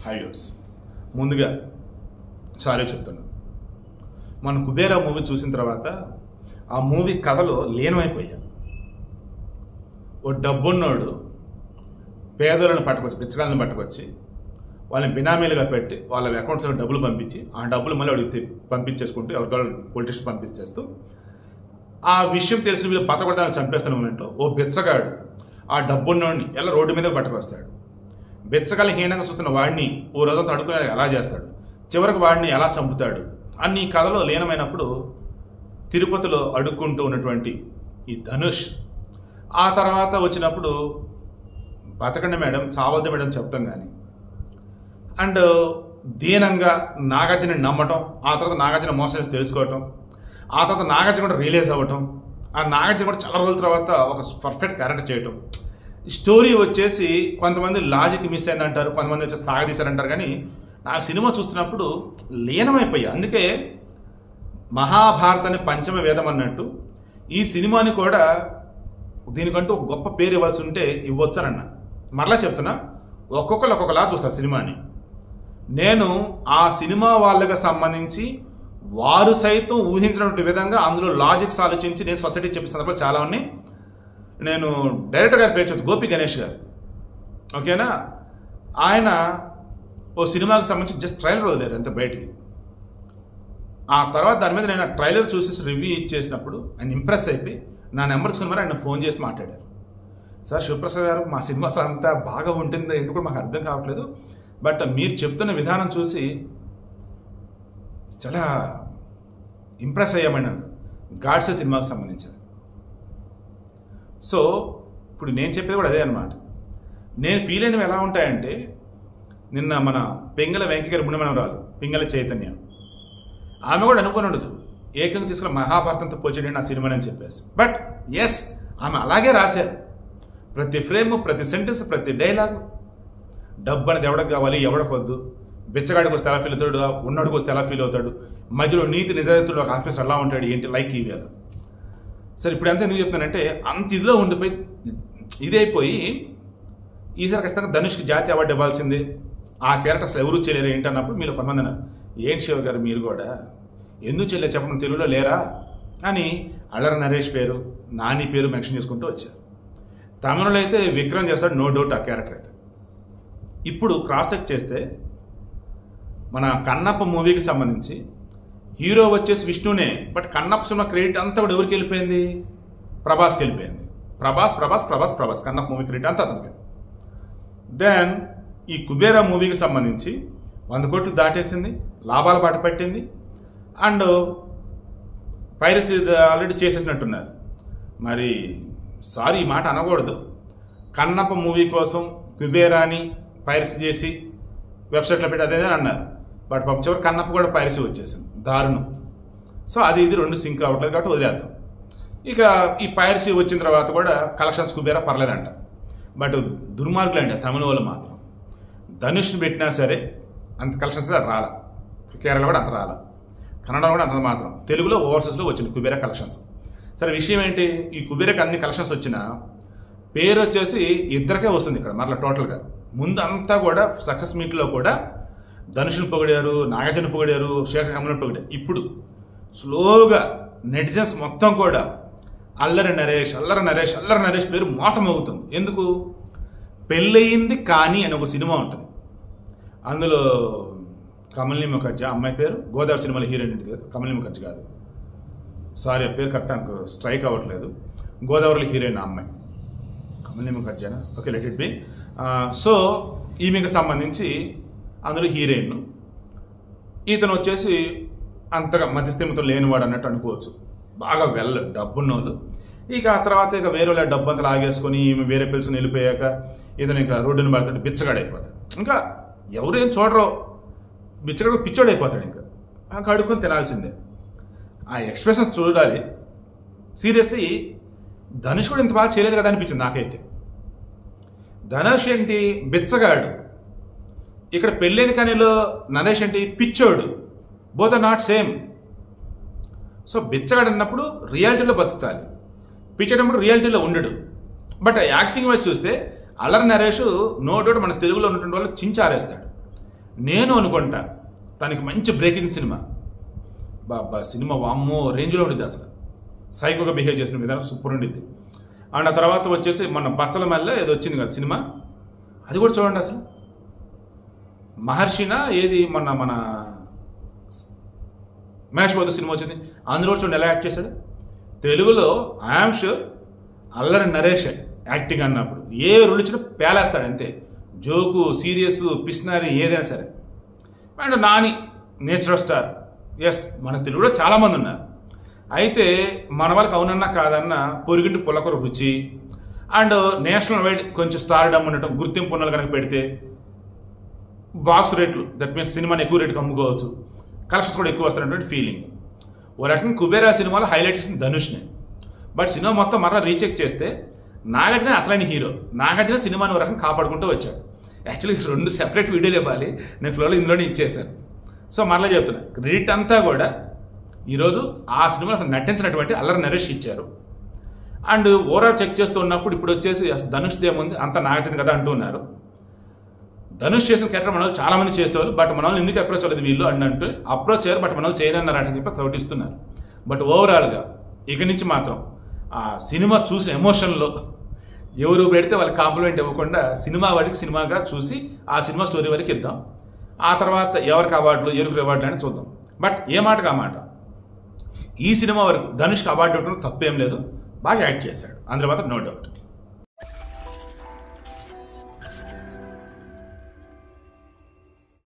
హైవ్యూర్స్ ముందుగా సారీ చెప్తున్నాను. మన కుబేరా మూవీ చూసిన తర్వాత ఆ మూవీ కథలో లీనమైపోయాం. ఓ డబ్బున్నోడు పేదలను పట్టుకొచ్చి బిచ్చగాళ్ళని పట్టుకొచ్చి వాళ్ళని బినామీలుగా పెట్టి వాళ్ళ అకౌంట్స్లో డబ్బులు పంపించి ఆ డబ్బులు మళ్ళీ వాడికి పంపించేసుకుంటూ ఎవరికాళ్ళు పొలిటీషియన్ పంపించేస్తూ ఆ విషయం తెలిసిన వీళ్ళు పతకొడతాన్ని చంపేస్తున్న మూమెంట్లో ఓ బిచ్చగాడు ఆ డబ్బున్నోడిని ఎలా రోడ్డు మీద పట్టుకొస్తాడు. బిచ్చగాళ్ళని హీనంగా చూస్తున్న వాడిని ఓ రోజంతా అడుగునే ఎలా చేస్తాడు, చివరికి వాడిని ఎలా చంపుతాడు అన్ని కథలో లీనమైనప్పుడు తిరుపతిలో అడుక్కుంటూ ఉన్నటువంటి ఈ ధనుష్ ఆ తర్వాత వచ్చినప్పుడు బతకండి మేడం చావద్దు మేడం చెప్తాం కానీ అండ్ దీనంగా నాగార్జున నమ్మటం, ఆ తర్వాత నాగార్జున మోసం చేసి తెలుసుకోవటం, ఆ తర్వాత నాగార్జున కూడా రియలైజ్ అవ్వటం, ఆ నాగార్జున కూడా చాలా రోజుల తర్వాత ఒక పర్ఫెక్ట్ క్యారెక్టర్ చేయటం. స్టోరీ వచ్చేసి కొంతమంది లాజిక్ మిస్ అయిందంటారు, కొంతమంది వచ్చేసి సాగదీశారంటారు, కానీ నాకు సినిమా చూస్తున్నప్పుడు లీనమైపోయా. అందుకే మహాభారతాన్ని పంచమ వేదం అన్నట్టు ఈ సినిమాని కూడా దీనికంటూ ఒక గొప్ప పేరు ఇవ్వాల్సి ఉంటే ఇవ్వచ్చారన్న. మరలా చెప్తున్నా, ఒక్కొక్కరు ఒక్కొక్కలా చూస్తారు సినిమాని. నేను ఆ సినిమా వాళ్ళకి సంబంధించి వారు సైతం ఊహించినటువంటి విధంగా అందులో లాజిక్స్ ఆలోచించి నేను సొసైటీ చెప్పిన సందర్భాలు చాలా ఉన్నాయి. నేను డైరెక్టర్ గారి పేరు చెప్తాను, గోపి గణేష్ గారు, ఓకేనా. ఆయన ఓ సినిమాకి సంబంధించి జస్ట్ ట్రైలర్ వదిలేరు అంత బయటికి. ఆ తర్వాత దాని మీద నేను ఆ ట్రైలర్ చూసి రివ్యూ ఇచ్చేసినప్పుడు ఆయన ఇంప్రెస్ అయిపోయి నా నెంబర్ తీసుకుని మరి ఆయన ఫోన్ చేసి మాట్లాడారు. సార్ శివప్రసాద్ గారు, మా సినిమా అంతా బాగా ఉంటుంది ఎందుకు మాకు అర్థం కావట్లేదు, బట్ మీరు చెప్తున్న విధానం చూసి చాలా ఇంప్రెస్ అయ్యామని గాడ్సే సినిమాకి సంబంధించింది. సో ఇప్పుడు నేను చెప్పేది కూడా అదే అనమాట. నేను ఫీల్ అయినవి ఎలా ఉంటాయంటే, నిన్న మన పెంగళ వెంకయ్య మునిమనవరాలు పింగళ చైతన్య ఆమె కూడా అనుకుని ఉండదు ఏకంగా తీసుకున్న మహాభారతంతో పోల్చేయండి నా సినిమాని అని చెప్పేసి. బట్ ఎస్, ఆమె అలాగే రాశారు. ప్రతి ఫ్రేమ్, ప్రతి సెంటెన్స్, ప్రతి డైలాగ్ డబ్బు అనేది ఎవడికి కావాలి ఎవడికి వద్దు, బిచ్చగాడికి వస్తే ఎలా ఫీల్ అవుతాడు, ఉన్నోడికి వస్తే ఎలా ఫీల్ అవుతాడు, మధ్యలో నీతి నిజాయితీలో ఒక ఆఫీసర్ ఎలా ఉంటాడు ఏంటి లైక్ ఇవి అలా. సరే ఇప్పుడు అంతా ఎందుకు చెప్తానంటే, అంత ఇదిలో ఉండిపోయి ఇదైపోయి ఈసారి ఖచ్చితంగా ధనుష్కి జాతీయ అవార్డు ఇవ్వాల్సిందే, ఆ క్యారెక్టర్స్ ఎవరు చేయలేరు ఏంటన్నప్పుడు మీరు కొంతమంది అన్నారు, ఏంటి శివ గారు మీరు కూడా ఎందుకు చేయలేదు చెప్పడం తెలుగులో లేరా అని అల్లరి నరేష్ పేరు నాని పేరు మెన్షన్ చేసుకుంటూ వచ్చారు. తమిళలో అయితే విక్రమ్ చేస్తాడు, నో డౌట్ ఆ క్యారెక్టర్ అయితే. ఇప్పుడు క్రాస్ చెక్ చేస్తే మన కన్నప్ప మూవీకి సంబంధించి హీరో వచ్చేసి విష్ణునే, బట్ కన్నప్ప సినిమా క్రెడిట్ అంతా కూడా ఎవరికి వెళ్ళిపోయింది, ప్రభాస్కి వెళ్ళిపోయింది. ప్రభాస్ ప్రభాస్ ప్రభాస్ ప్రభాస్ కన్నప్ప మూవీ క్రెడిట్ అంతా అతనికి. దెన్ ఈ కుబేరా మూవీకి సంబంధించి 100 కోట్లు దాటేసింది, లాభాల బాట పెట్టింది, అండ్ పైరసీ ఆల్రెడీ చేసేసినట్టున్నారు. మరి సారీ ఈ మాట అనకూడదు, కన్నప్ప మూవీ కోసం కుబేరాని పైరసీ చేసి వెబ్సైట్లో పెట్టి అదే అన్నారు, బట్ చివరి కన్నప్ప కూడా పైరసీ వచ్చేసింది, దారుణం. సో అది ఇది రెండు సింక్ అవ్వట్లేదు కాబట్టి వదిలేద్దాం. ఇక ఈ పైరసీ వచ్చిన తర్వాత కూడా కలెక్షన్స్ కుబేరా పర్లేదంట, బట్ దుర్మార్గులు అండి తమిళ వాళ్ళు మాత్రం ధనుష్ని పెట్టినా సరే అంత కలెక్షన్స్ రాలా, కేరళ కూడా అంత రాలా, కన్నడ కూడా అంత మాత్రం, తెలుగులో ఓవర్సీస్లో వచ్చింది కుబేరా కలెక్షన్స్. సరే విషయం ఏంటి, ఈ కుబేరాకి అన్ని కలెక్షన్స్ వచ్చినా పేరు వచ్చేసి ఇద్దరికే వస్తుంది ఇక్కడ మరలా టోటల్గా. ముందు అంతా కూడా సక్సెస్ మీట్లో కూడా ధనుష్ని పొగిడారు, నాగార్జున పొగిడారు, శేఖర్ కమలను పొగిడారు. ఇప్పుడు స్లోగా నెటిజన్స్ మొత్తం కూడా అల్లరి నరేష్ అల్లరి నరేష్ అల్లరి నరేష్ పేరు మోతమవుతుంది. ఎందుకు, పెళ్ళయింది కానీ అని ఒక సినిమా ఉంటుంది, అందులో కమలిని ముఖర్జీ అమ్మాయి పేరు, గోదావరి సినిమాలో హీరోయిన్ ఉంటుంది కదా, కమలిని ముఖర్జీ కాదు, సారీ ఆ పేరు కరెక్ట్ నాకు స్ట్రైక్ అవ్వట్లేదు, గోదావరిలో హీరోయిన్ అమ్మాయి కమలిని ముఖర్జీనా, okay let it be. So ఈమెకి సంబంధించి అందులో హీరోయిన్, ఇతను వచ్చేసి అంతగా మధ్యస్థిమితం లేనివాడు అన్నట్టు అనుకోవచ్చు, బాగా డబ్బున్నోళ్ళు. ఇక ఆ తర్వాత ఇక వేరే వాళ్ళ డబ్బు అంతా లాగేసుకొని ఈమె వేరే పిలుచుని వెళ్ళిపోయాక ఇతను ఇక రోడ్డుని పడతాడు, బిచ్చగాడు అయిపోతాడు. ఇంకా ఎవరేం చూడరో బిచ్చగాడు పిచ్చోడు అయిపోతాడు, ఇంకా కడుక్కొని తినాల్సిందే. ఆ ఎక్స్ప్రెషన్స్ చూడాలి. సీరియస్లీ ధనుష్ కూడా ఇంత బాగా చేయలేదు కదా అనిపించింది నాకైతే. ధనుష్ ఏంటి బిచ్చగాడు, ఇక్కడ పెళ్ళైన కానీలో నరేష్ ఏంటి పిచ్చోడు, both are not same. So బిచ్చగాడు అన్నప్పుడు రియాలిటీలో బతుకుతాలి, పిచ్చడప్పుడు రియాలిటీలో ఉండడు. బట్ యాక్టింగ్ వైజ్ చూస్తే అల్లరి నరేష్ నో డౌట్ మన తెలుగులో ఉన్నటువంటి వాళ్ళు చించారేస్తాడు. నేను అనుకుంటా తనకి మంచి బ్రేకింగ్ సినిమా, బాబా సినిమా వామ్మో రేంజ్లో ఉండిద్ది, అసలు సైకోగా బిహేవ్ చేసిన విధానం సూపర్ ఉండిద్ది. అండ్ ఆ తర్వాత వచ్చేసి మన బచ్చల మెల్ల ఏదో వచ్చింది కదా సినిమా, అది కూడా చూడండి. అసలు మహర్షినా ఏది మన మహేష్ బాబు సినిమా వచ్చింది, అందులో చూడండి ఎలా యాక్ట్ చేశాడు. తెలుగులో I am sure Allari Naresh acting అన్నప్పుడు ఏ రోల్ ఇచ్చినా పేలేస్తాడు అంతే, జోకు సీరియస్ పిస్నారి ఏదైనా సరే. And Nani natural star, yes మన తెలుగులో చాలామంది ఉన్నారు. అయితే మన వాళ్ళకి అవునన్నా కాదన్నా పొరిగింటి పుల్లకూర రుచి అండ్ నేషనల్ వైడ్ కొంచెం స్టార్డమ్ ఉండటం, గుర్తింపు ఉన్నలు కనుక పెడితే బాక్స్ రేట్లు, దట్ మీన్స్ సినిమాని ఎక్కువ రేటుకి అమ్ముకోవచ్చు, కలెక్షన్స్ కూడా ఎక్కువ వస్తున్నటువంటి ఫీలింగ్. ఓ రకంగా కుబేరా సినిమాలో హైలైట్ చేసింది ధనుష్ని. బట్ సినిమా మొత్తం మరలా రీచెక్ చేస్తే నాగార్జున అసలైన హీరో. నాగార్జున సినిమాని ఒక రకంగా కాపాడుకుంటూ వచ్చాడు. యాక్చువల్లీ 2 సెపరేట్ వీడియోలు ఇవ్వాలి, నేను ఫ్లోలో ఇందులోనే ఇచ్చేసాను. సో మరలా చెప్తున్నా, క్రెడిట్ అంతా కూడా ఈరోజు ఆ సినిమాలో అసలు నటించినటువంటి అల్లరి నరేష్ ఇచ్చారు. అండ్ ఓవరాల్ చెక్ చేస్తూ ఉన్నప్పుడు ఇప్పుడు వచ్చేసి అసలు ధనుష్ దేముంది అంత నాగార్జున కదా అంటూ ఉన్నారు. ధనుష్ చేసిన క్యారెక్టర్ మన వాళ్ళు చాలామంది చేసేవారు, బట్ మన వాళ్ళు ఎందుకు అప్రోచ్ అవ్వలేదు వీళ్ళు అంటే అప్రోచ్ అయ్యారు, బట్ మన వాళ్ళు చేయనన్నారు అని చెప్పి తోటిస్తున్నారు. బట్ ఓవరాల్గా ఇక నుంచి మాత్రం ఆ సినిమా చూసిన ఎమోషన్లో ఎవరు పెడితే వాళ్ళకి కాంప్లిమెంట్ ఇవ్వకుండా సినిమా వాడికి సినిమాగా చూసి ఆ సినిమా స్టోరీ వరకు ఇద్దాం. ఆ తర్వాత ఎవరికి అవార్డులు ఎవరికి అవార్డులు అని చూద్దాం. బట్ ఏ మాటకు ఆ మాట, ఈ సినిమా వరకు ధనుష్కి అవార్డు ఇవ్వడం తప్పేం లేదు, బాగా యాక్ట్ చేశాడు, అందులో మాత్రం నో డౌట్.